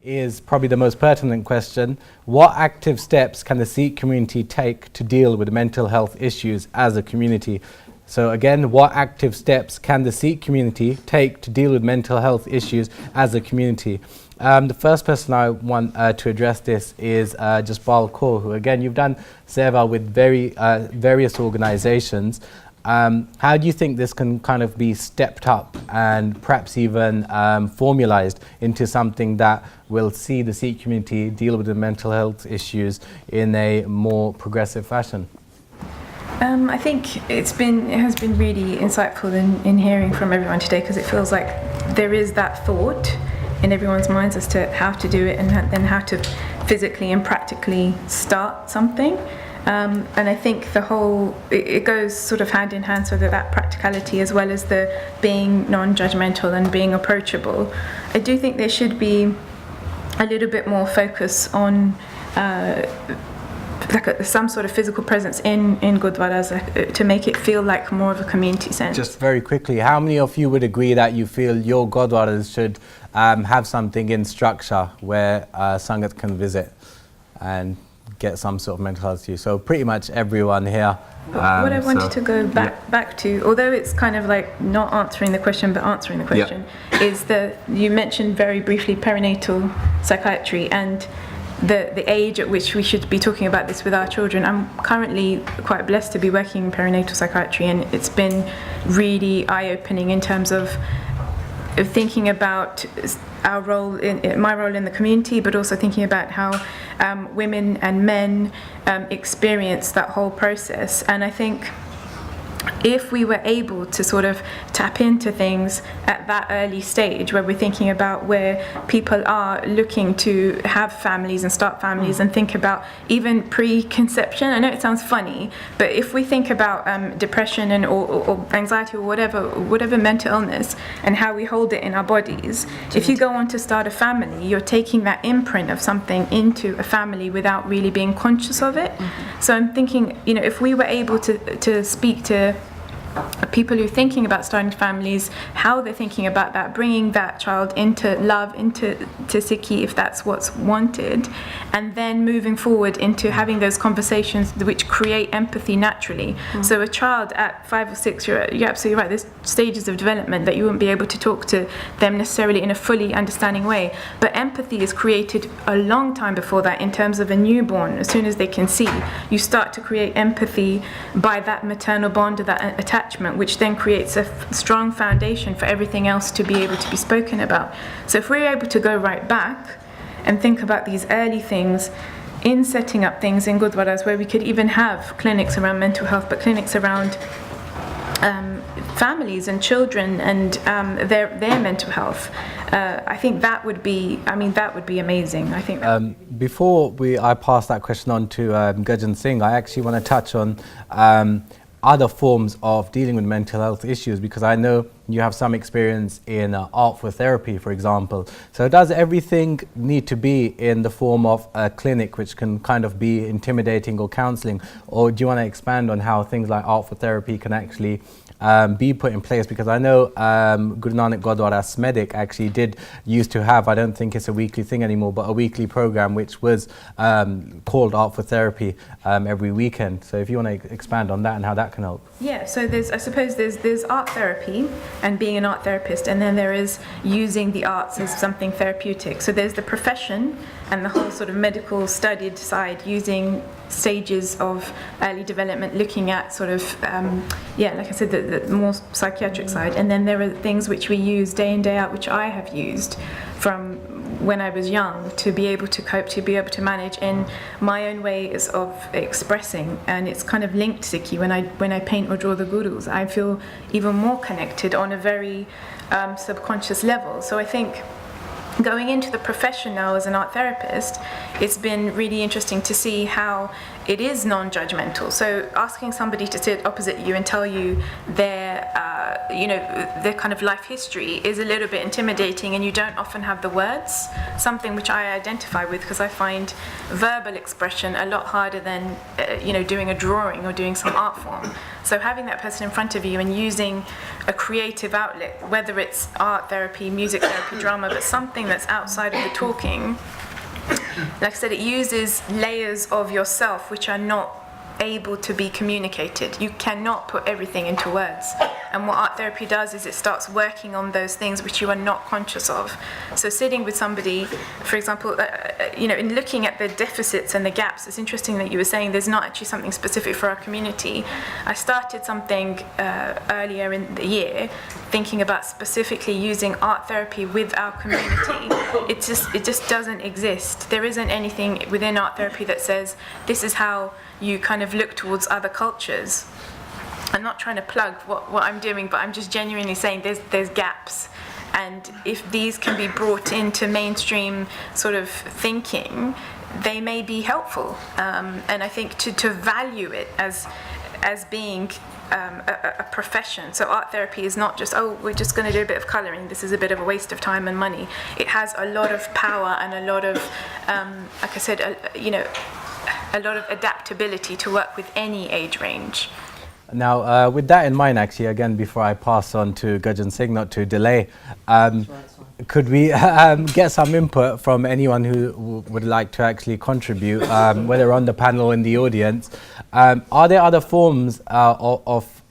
Is probably the most pertinent question. What active steps can the Sikh community take to deal with mental health issues as a community? So again, what active steps can the Sikh community take to deal with mental health issues as a community? The first person I want to address this is Jasbal Kaur, who again, you've done seva with various organizations. How do you think this can kind of be stepped up and perhaps even formalized into something that will see the Sikh community deal with the mental health issues in a more progressive fashion? I think it has been really insightful in hearing from everyone today, because it feels like there is that thought in everyone's minds as to how to do it and then how to physically and practically start something. And I think it goes sort of hand in hand, so that practicality as well as the being non-judgmental and being approachable. I do think there should be a little bit more focus on some sort of physical presence in gurdwaras to make it feel like more of a community sense. Just very quickly, how many of you would agree that you feel your gurdwaras should have something in structure where Sangat can visit and get some sort of mental health use? So pretty much everyone here. What I wanted to go back to, although it's kind of like not answering the question but answering the question, is you mentioned very briefly perinatal psychiatry and the age at which we should be talking about this with our children. I'm currently quite blessed to be working in perinatal psychiatry, and it's been really eye-opening in terms of thinking about our role, my role in the community, but also thinking about how women and men experience that whole process. And I think if we were able to sort of tap into things at that early stage, where we're thinking about where people are looking to have families and start families and think about even preconception. I know it sounds funny, but if we think about depression and or anxiety or whatever mental illness and how we hold it in our bodies, if you go on to start a family, you're taking that imprint of something into a family without really being conscious of it. So I'm thinking, if we were able to speak to people who are thinking about starting families, how they're thinking about that, bringing that child into love, into Sikhi if that's what's wanted, and then moving forward into having those conversations which create empathy naturally. So a child at 5 or 6, you're absolutely right, there's stages of development that you wouldn't be able to talk to them necessarily in a fully understanding way, but empathy is created a long time before that. In terms of a newborn, as soon as they can see, you start to create empathy by that maternal bond, or that attachment, which then creates a strong foundation for everything else to be able to be spoken about. So if we're able to go right back and think about these early things in setting up things in gurdwaras, where we could even have clinics around mental health, but clinics around families and children and their mental health, I think that would be amazing. I think before I pass that question on to Gajan Singh, I actually want to touch on other forms of dealing with mental health issues, because I know you have some experience in art for therapy, for example. So does everything need to be in the form of a clinic, which can kind of be intimidating, or counselling, or do you want to expand on how things like art for therapy can actually be put in place? Because I know Guru Nanak Gurdwara Smedic actually used to have, I don't think it's a weekly thing anymore, but a weekly program which was called Art for Therapy every weekend. So if you want to expand on that and how that can help. Yeah, so I suppose there's art therapy and being an art therapist, and then there is using the arts as something therapeutic. So there's the profession and the whole sort of medical studied side, using stages of early development, looking at sort of, like I said, the more psychiatric side. And then there are things which we use day in, day out, which I have used from when I was young to be able to cope, to be able to manage in my own ways of expressing. And it's kind of linked to Sikhi. When I paint or draw the gurus, I feel even more connected on a very subconscious level. So I think going into the profession now as an art therapist, it's been really interesting to see how it is non-judgmental. So asking somebody to sit opposite you and tell you their their kind of life history is a little bit intimidating, and you don't often have the words, something which I identify with, because I find verbal expression a lot harder than doing a drawing or doing some art form. So having that person in front of you and using a creative outlet, whether it's art therapy, music therapy, drama, but something that's outside of the talking, like I said, it uses layers of yourself which are not able to be communicated. You cannot put everything into words. And what art therapy does is it starts working on those things which you are not conscious of. So sitting with somebody, for example, in looking at the deficits and the gaps, it's interesting that you were saying there's not actually something specific for our community. I started something earlier in the year thinking about specifically using art therapy with our community. It just doesn't exist. There isn't anything within art therapy that says this is how you kind of look towards other cultures. I'm not trying to plug what I'm doing, but I'm just genuinely saying there's gaps. And if these can be brought into mainstream sort of thinking, they may be helpful. And I think to value it as being a profession. So art therapy is not just, we're just going to do a bit of colouring, this is a bit of a waste of time and money. It has a lot of power and a lot of, like I said, a lot of adaptability to work with any age range. Now, with that in mind, actually, again, before I pass on to Gurjan Singh, not to delay, could we get some input from anyone who would like to actually contribute, whether on the panel or in the audience? Are there other forms of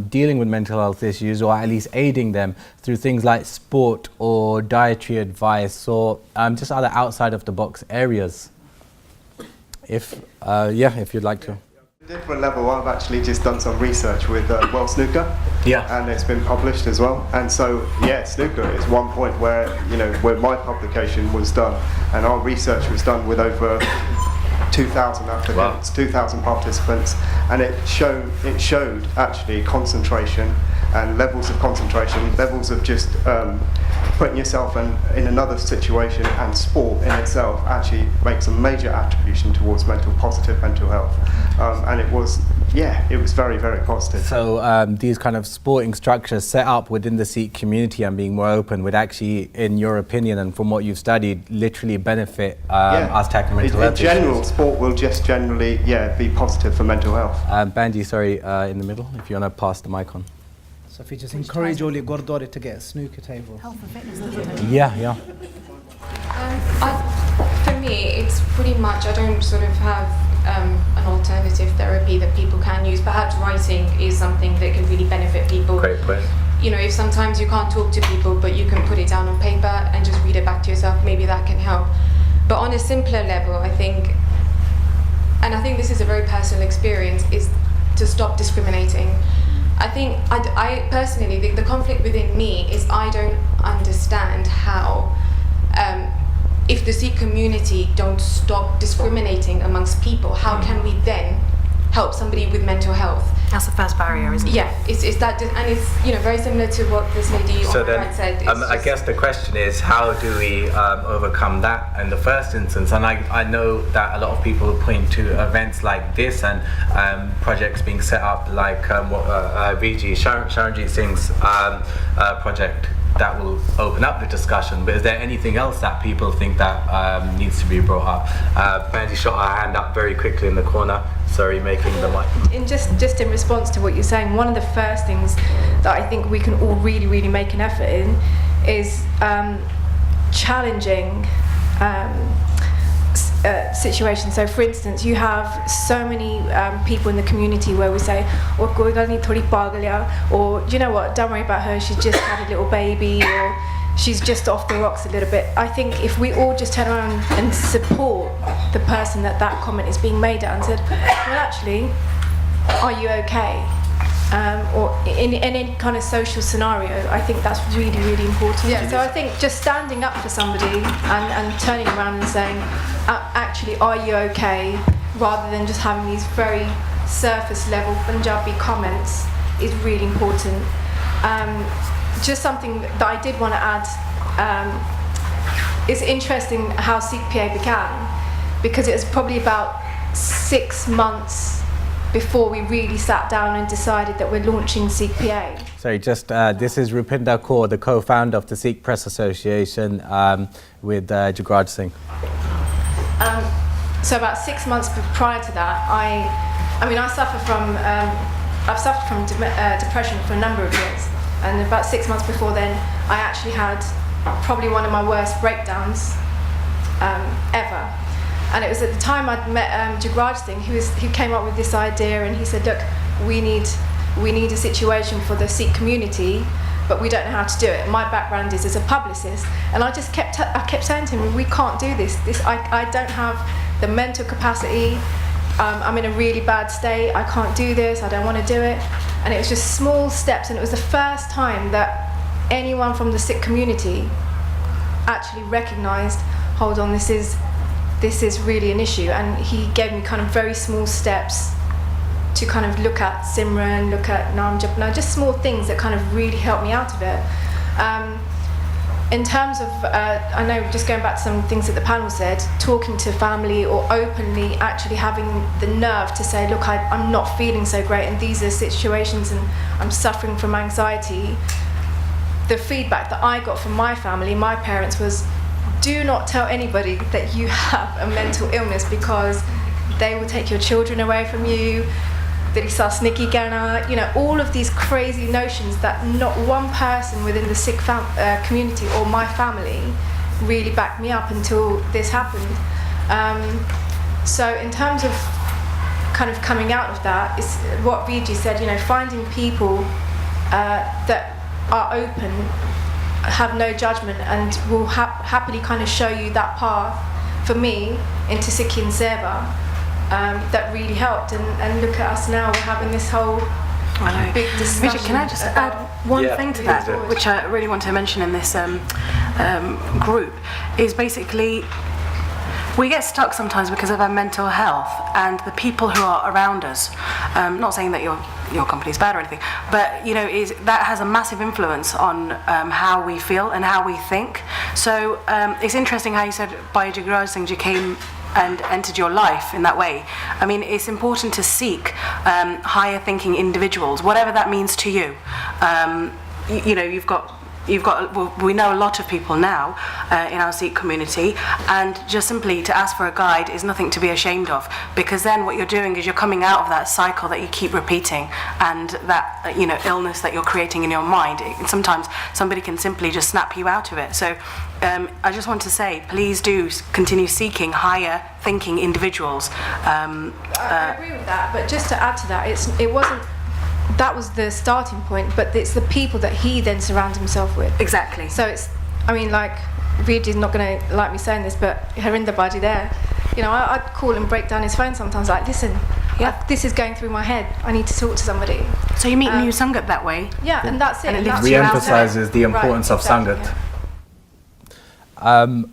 dealing with mental health issues, or at least aiding them through things like sport or dietary advice, or just other outside of the box areas? If you'd like to. Different level, I've actually just done some research with World Snooker, and it's been published as well. And so, snooker is one point where my publication was done, and our research was done with over 2,000 applicants, 2,000 participants, and it showed actually concentration and levels of concentration, levels of just putting yourself in another situation, and sport in itself actually makes a major attribution towards positive mental health. And it was very, very positive. So these kind of sporting structures set up within the Sikh community and being more open would actually, in your opinion and from what you've studied, literally benefit us tackling mental health issues. In general, sport will just generally be positive for mental health. Banji, sorry, in the middle, if you want to pass the mic on. So if you just encourage all your Gurdwara to get a snooker table. Health and fitness. Yeah. For me, it's pretty much, I don't sort of have an alternative therapy that people can use. Perhaps writing is something that can really benefit people. Great point. If sometimes you can't talk to people, but you can put it down on paper and just read it back to yourself, maybe that can help. But on a simpler level, I think this is a very personal experience, is to stop discriminating. I think, I personally, the conflict within me is I don't understand how, if the Sikh community don't stop discriminating amongst people, how can we then help somebody with mental health? That's the first barrier, isn't it? Yeah, it's that, and it's very similar to what this lady on the right said. I guess the question is, how do we overcome that in the first instance? And I know that a lot of people point to events like this and projects being set up like VG, Sharanjit Singh's project that will open up the discussion. But is there anything else that people think that needs to be brought up? Mandy shot her hand up very quickly in the corner. Sorry, making the mic. In just in response to what you're saying, one of the first things that I think we can all really, really make an effort in is challenging situations. So for instance, you have so many people in the community where we say, or you know what, don't worry about her, she's just had a little baby, or she's just off the rocks a little bit. I think if we all just turn around and support the person that comment is being made at and said, well actually, are you okay? Or in any kind of social scenario, I think that's really, really important. Yeah. So I think just standing up for somebody and turning around and saying, actually, are you okay? Rather than just having these very surface level Punjabi comments is really important. Just something that I did want to add, it's interesting how Sikh PA began, because it was probably about 6 months before we really sat down and decided that we're launching Sikh PA. Sorry, just this is Rupinder Kaur, the co-founder of the Sikh Press Association, with Jagraj Singh. So about 6 months prior to that, I've suffered from depression for a number of years, and about 6 months before then, I actually had probably one of my worst breakdowns ever. And it was at the time I'd met Jagraj Singh, who came up with this idea, and he said, look, we need a situation for the Sikh community, but we don't know how to do it. My background is as a publicist, and I kept saying to him, we can't do this. I don't have the mental capacity. I'm in a really bad state. I can't do this. I don't want to do it. And it was just small steps, and it was the first time that anyone from the Sikh community actually recognised, hold on, this is really an issue. And he gave me kind of very small steps to kind of look at Simran, look at Naam Japna, just small things that kind of really helped me out of it. In terms of, I know, just going back to some things that the panel said, talking to family or openly actually having the nerve to say, look, I'm not feeling so great, and these are situations, and I'm suffering from anxiety. The feedback that I got from my family, my parents, was, do not tell anybody that you have a mental illness, because they will take your children away from you. All of these crazy notions that not one person within the Sikh community or my family really backed me up until this happened. So in terms of kind of coming out of that, is what Vijay said, finding people that are open, have no judgment, and will happily kind of show you that path, for me, into Sikhi and Seva. That really helped, and look at us now, we're having this whole big discussion. Vijay, can I just add one thing to that, which I really want to mention in this group, is basically we get stuck sometimes because of our mental health and the people who are around us. Not saying that your company is bad or anything, but that has a massive influence on how we feel and how we think. So it's interesting how you said by Jagraj Singh came and entered your life in that way. I mean, it's important to seek higher thinking individuals, whatever that means to you. We know a lot of people now in our Sikh community, and just simply to ask for a guide is nothing to be ashamed of, because then what you're doing is you're coming out of that cycle that you keep repeating, and that illness that you're creating in your mind. Sometimes somebody can simply just snap you out of it. So I just want to say, please do continue seeking higher thinking individuals. I agree with that, but just to add to that, it wasn't. That was the starting point, but it's the people that he then surrounds himself with. Exactly. So Vijay's not going to like me saying this, but Harinder Baji there, I'd call and break down his phone sometimes, like, listen, this is going through my head, I need to talk to somebody. So you meet new Sangat that way? Yeah, and that's it. And it re-emphasizes the importance of Sangat. Yeah.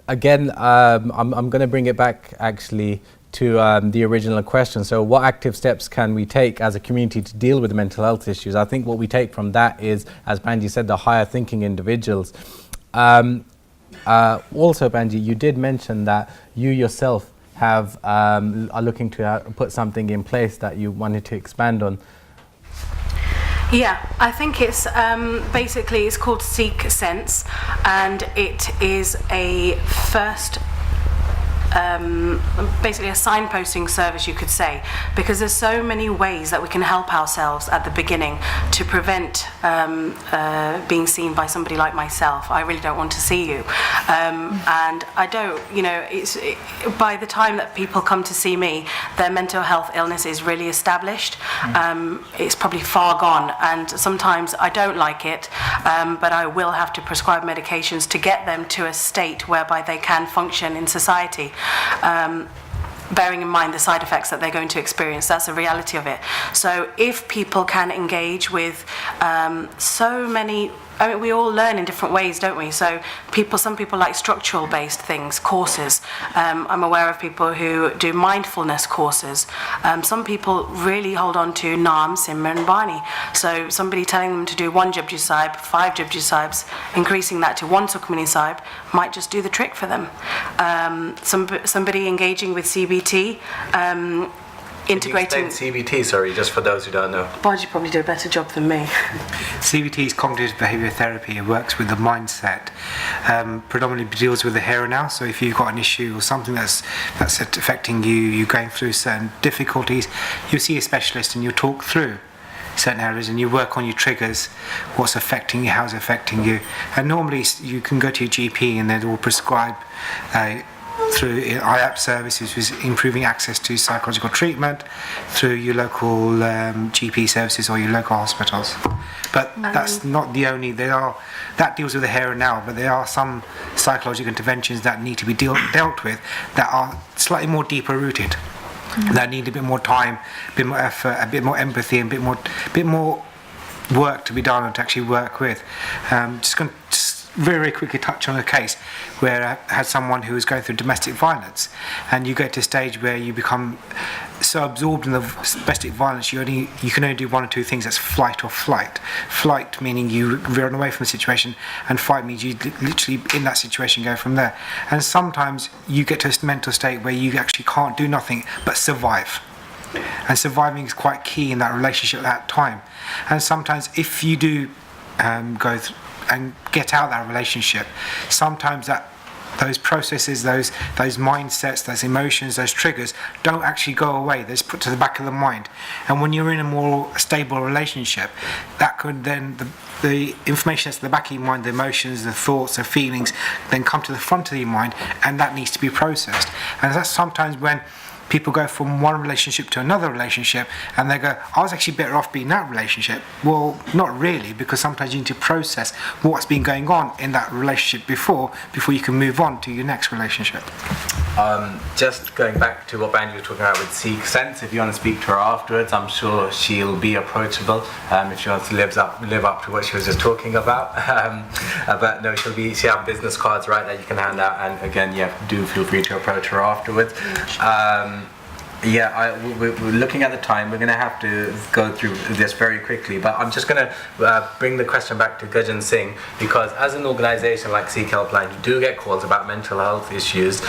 Again, I'm going to bring it back actually to the original question. So what active steps can we take as a community to deal with mental health issues? I think what we take from that is, as Banji said, the higher thinking individuals. Also, Banji, you did mention that you yourself are looking to put something in place that you wanted to expand on. Yeah, I think it's basically, it's called Sikh Sense, and it is a first basically a signposting service, you could say, because there's so many ways that we can help ourselves at the beginning to prevent being seen by somebody like myself. I really don't want to see you, and I don't, by the time that people come to see me, their mental health illness is really established. It's probably far gone, and sometimes I don't like it, but I will have to prescribe medications to get them to a state whereby they can function in society. Bearing in mind the side effects that they're going to experience. That's the reality of it. So if people can engage with so many, we all learn in different ways, don't we? So some people like structural based things, courses. I'm aware of people who do mindfulness courses. Some people really hold on to Naam, Simran, Bani. So somebody telling them to do 1 Japji Sahib, 5 Japji Sahibs, increasing that to 1 Sukhmani Sahib might just do the trick for them. Somebody engaging with CBT CBT, integrating. CBT, sorry, just for those who don't know. Why'd you probably do a better job than me? CBT is cognitive behaviour therapy. It works with the mindset. Predominantly deals with the here and now. So if you've got an issue or something that's affecting you, you're going through certain difficulties, you see a specialist and you talk through certain areas and you work on your triggers, what's affecting you, how's it affecting you. And normally you can go to your GP and they will prescribe through IAP services, which is improving access to psychological treatment, through your local GP services or your local hospitals. But that's not the only, that deals with the here and now, but there are some psychological interventions that need to be dealt with that are slightly more deeper rooted, that need a bit more time, a bit more effort, a bit more empathy, and a bit more work to be done and to actually work with. Just going to very quickly touch on a case where I had someone who was going through domestic violence, and you get to a stage where you become so absorbed in the domestic violence you can only do one or two things. That's flight or flight. Flight meaning you run away from the situation, and fight means you literally in that situation go from there. And sometimes you get to a mental state where you actually can't do nothing but survive. And surviving is quite key in that relationship at that time. And sometimes if you do go and get out of that relationship, sometimes those processes, those mindsets, those emotions, those triggers don't actually go away. They're just put to the back of the mind. And when you're in a more stable relationship, that could then, the information that's at the back of your mind, the emotions, the thoughts, the feelings, then come to the front of your mind, and that needs to be processed. And that's sometimes when people go from one relationship to another relationship and they go, I was actually better off being in that relationship. Well, not really, because sometimes you need to process what's been going on in that relationship before you can move on to your next relationship. Just going back to what Banji was talking about with Sikh Sense, if you want to speak to her afterwards, I'm sure she'll be approachable if she wants to live up to what she was just talking about. But no, she have business cards right that you can hand out, and again, do feel free to approach her afterwards. We're looking at the time. We're going to have to go through this very quickly, but I'm just going to bring the question back to Gajan Singh, because as an organisation like Sikh Helpline, you do get calls about mental health issues,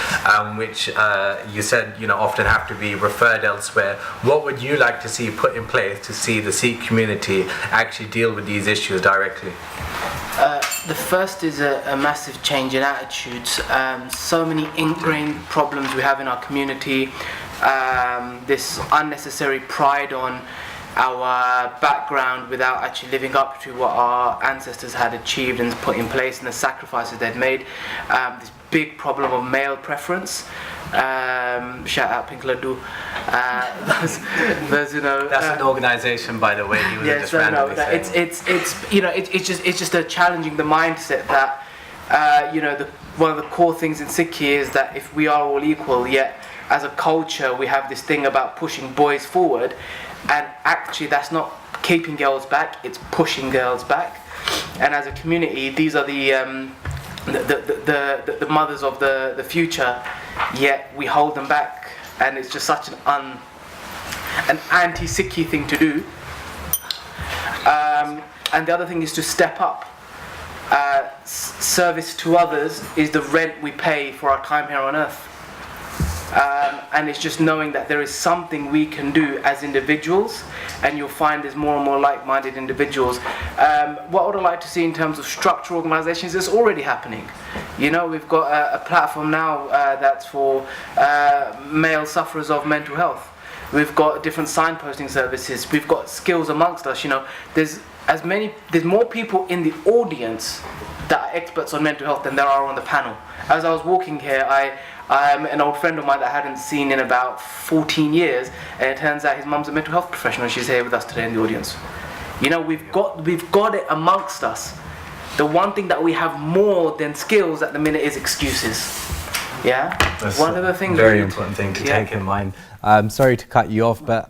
which you said often have to be referred elsewhere. What would you like to see put in place to see the Sikh community actually deal with these issues directly? The first is a massive change in attitudes. So many ingrained problems we have in our community. This unnecessary pride on our background without actually living up to what our ancestors had achieved and put in place and the sacrifices they'd made. This big problem of male preference. Shout out Pink Laddu. Those that's an organisation, by the way. It's just a challenging the mindset that one of the core things in Sikhi is that if we are all equal, yet as a culture we have this thing about pushing boys forward, and actually that's not keeping girls back, it's pushing girls back. And as a community, these are the mothers of the future, yet we hold them back, and it's just such an anti-Sikhi thing to do. And the other thing is to step up. Service to others is the rent we pay for our time here on earth. And it's just knowing that there is something we can do as individuals, and you'll find there's more and more like-minded individuals. What would I like to see in terms of structural organisations? It's already happening. We've got a platform now that's for male sufferers of mental health. We've got different signposting services. We've got skills amongst us. There's more people in the audience that are experts on mental health than there are on the panel. As I was walking here, I'm an old friend of mine that I hadn't seen in about 14 years, and it turns out his mum's a mental health professional. She's here with us today in the audience. We've got it amongst us. The one thing that we have more than skills at the minute is excuses. Yeah, that's one of the things. Very important thing to take in mind. Sorry to cut you off, but.